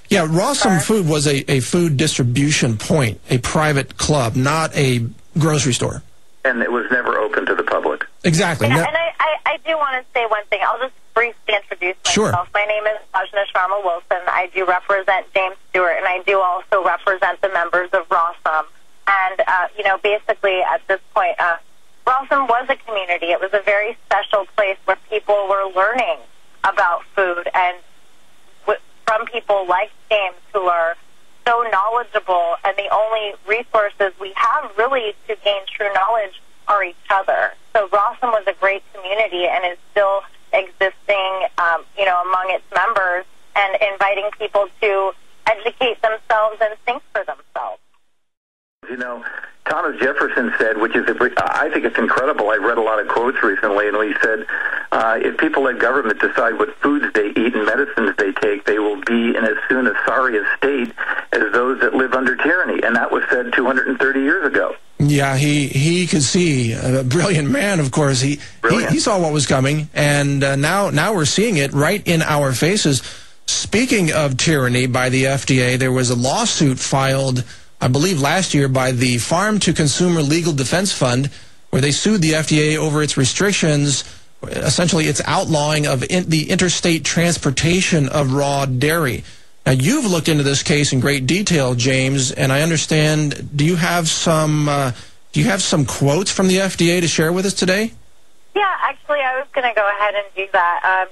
Yeah, Rawesome Food was a food distribution point, a private club, not a grocery store. And it was never open to the public. Exactly. Yeah, and I do want to say one thing. I'll just briefly introduce myself. Sure. My name is Wilson. I do represent James Stewart, and I do also represent the members of Rawesome. And, basically at this point, Rawesome was a community. It was a very special place where people were learning about food, and from people like James who are so knowledgeable, and the only resources we have really to gain true knowledge are each other. So Rawesome was a great community and is still existing, among its members, and inviting people to educate themselves and think for themselves. Thomas Jefferson said, which is, I think it's incredible. I've read a lot of quotes recently, and he said, if people let government decide what foods they eat and medicines they take, they will be in as soon a sorry a state as those that live under tyranny. And that was said 230 years ago. Yeah, he could see. A brilliant man, of course. He saw what was coming, and now we're seeing it right in our faces. Speaking of tyranny by the FDA, there was a lawsuit filed, I believe, last year by the Farm to Consumer Legal Defense Fund, where they sued the FDA over its restrictions, essentially its outlawing of the interstate transportation of raw dairy. Now, you've looked into this case in great detail, James, and I understand, do you have some quotes from the FDA to share with us today? Yeah, actually, I was going to go ahead and do that.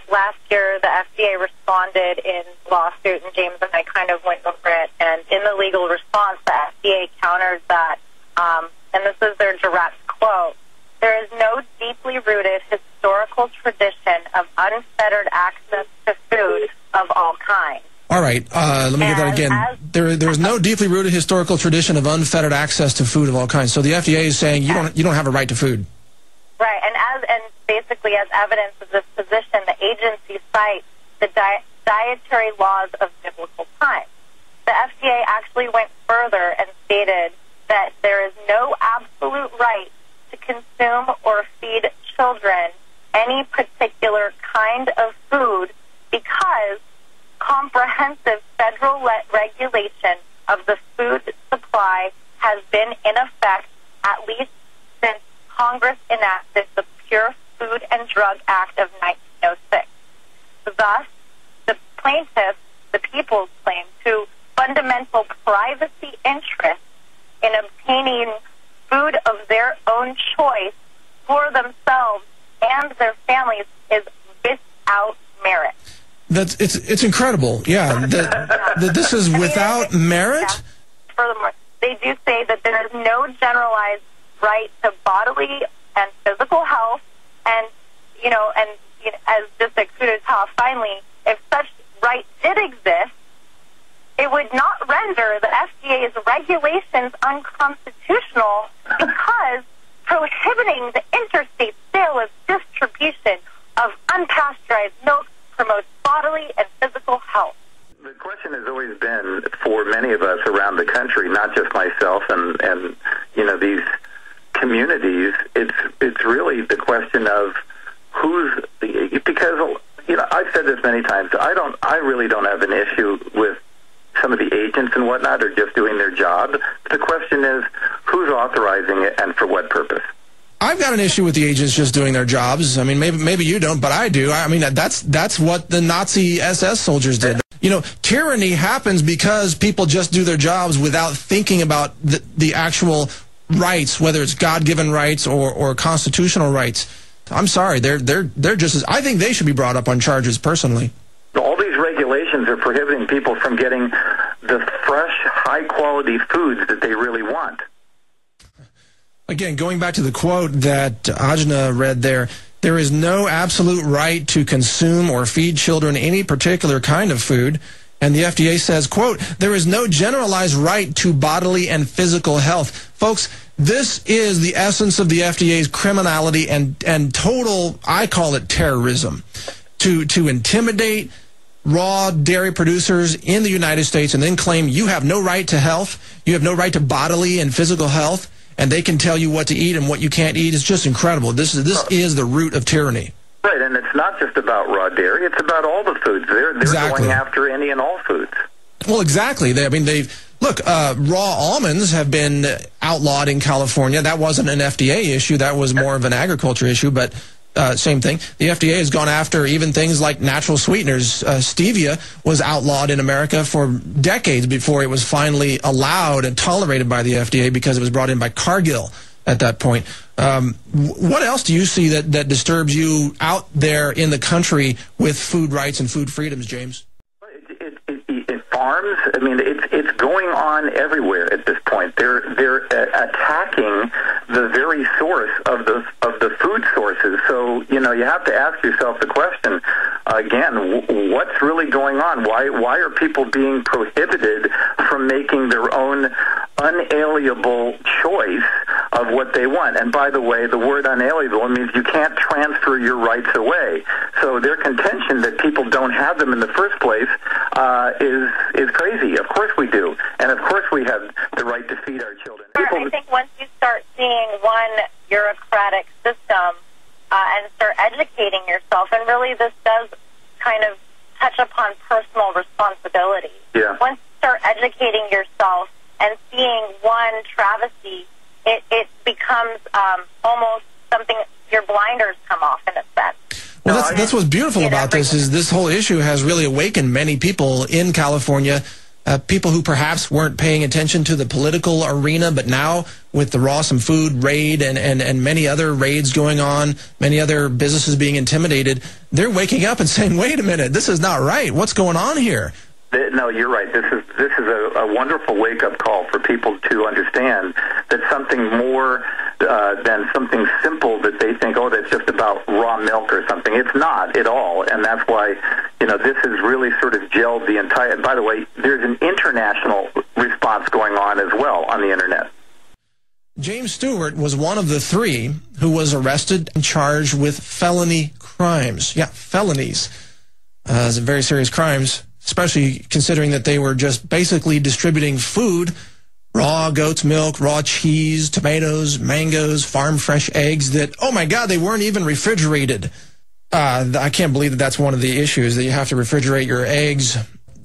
Last year, the FDA responded in lawsuit, and James and I kind of went over it. And in the legal response, the FDA countered that, and this is their direct quote, "There is no deeply rooted historical tradition of unfettered access to food of all kinds." All right, let me get that again. There's no deeply rooted historical tradition of unfettered access to food of all kinds. So the FDA is saying you don't have a right to food. Right, and basically as evidence of this position, the agency cites the dietary laws of biblical times. The FDA actually went further and stated that there is no absolute right to consume or feed children any particular kind of food because comprehensive federal regulation of the food supply has been in effect at least since Congress enacted the Pure Food and Drug Act of 1906. Thus, the plaintiffs, the people's claim to fundamental privacy interests in obtaining food of their own choice for themselves and their families is without merit. It's incredible, yeah. That this is without merit? Yeah. Furthermore, they do say that there is no generalized right to bodily and physical health, and as just a coup d'etat, finally, if such right did exist, it would not render the FDA's regulations unconstitutional because prohibiting the interstate sale and distribution of unpasteurized milk promotes bodily and physical health. The question has always been, for many of us around the country, not just myself and these communities, it's really the question of who's, because I've said this many times, I really don't have an issue with some of the agents and whatnot are just doing their job. The question is who's authorizing it and for what purpose. I've got an issue with the agents just doing their jobs. I mean, maybe you don't, but I do. I mean, that's what the Nazi SS soldiers did. Tyranny happens because people just do their jobs without thinking about the actual rights, whether it's God-given rights or constitutional rights. I'm sorry, they're just as, I think they should be brought up on charges personally. All these regulations are prohibiting people from getting the fresh, high-quality foods that they really want. Again, going back to the quote that Ajna read there, there is no absolute right to consume or feed children any particular kind of food. And the FDA says, quote, there is no generalized right to bodily and physical health. Folks, this is the essence of the FDA's criminality and total, I call it terrorism, to intimidate raw dairy producers in the United States and then claim you have no right to health, you have no right to bodily and physical health, and they can tell you what to eat and what you can't eat. It's just incredible. This is the root of tyranny. Right, and it's not just about raw dairy; it's about all the foods. They're going after any and all foods. Well, exactly. Look, raw almonds have been outlawed in California. That wasn't an FDA issue. That was more of an agriculture issue, but same thing. The FDA has gone after even things like natural sweeteners. Stevia was outlawed in America for decades before it was finally allowed and tolerated by the FDA because it was brought in by Cargill at that point. What else do you see that disturbs you out there in the country with food rights and food freedoms, James? Farms, I mean, it's going on everywhere at this point. They're attacking the very source of the food sources. So you have to ask yourself the question again: what's really going on? Why are people being prohibited from making their own unalienable choice of what they want? And by the way, the word unalienable means you can't transfer your rights away. So their contention that people don't have them in the first place is crazy. Of course we do. And of course we have the right to feed our children. I think once you start seeing one bureaucratic system and start educating yourself, and really this does kind of touch upon personal responsibility. Yeah. Once you start educating yourself and seeing one travesty, it becomes almost something, your blinders come off in a sense. Well, that's what's beautiful about this, is this whole issue has really awakened many people in California, people who perhaps weren't paying attention to the political arena, but now with the Rawesome Food raid and many other raids going on, many other businesses being intimidated, they're waking up and saying, wait a minute, this is not right. What's going on here? No, you're right. This is a wonderful wake-up call for people to understand that something more than something simple that they think, oh, that's just about raw milk or something. It's not at all, and that's why this has really sort of gelled the entire. And by the way, there's an international response going on as well on the internet. James Stewart was one of the 3 who was arrested and charged with felony crimes. Yeah, felonies. Those are very serious crimes, especially considering that they were just basically distributing food, raw goat's milk, raw cheese, tomatoes, mangoes, farm-fresh eggs that, oh my God, they weren't even refrigerated. I can't believe that that's one of the issues, that you have to refrigerate your eggs.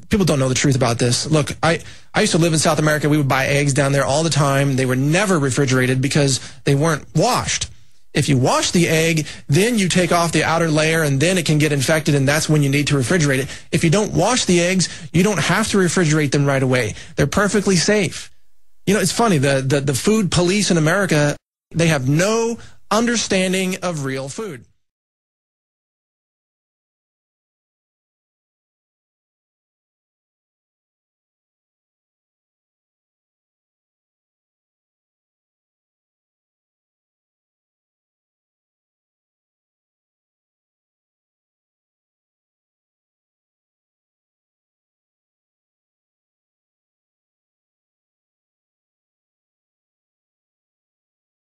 People don't know the truth about this. Look, I used to live in South America. We would buy eggs down there all the time. They were never refrigerated because they weren't washed. If you wash the egg, then you take off the outer layer, and then it can get infected, and that's when you need to refrigerate it. If you don't wash the eggs, you don't have to refrigerate them right away. They're perfectly safe. It's funny, the food police in America, they have no understanding of real food.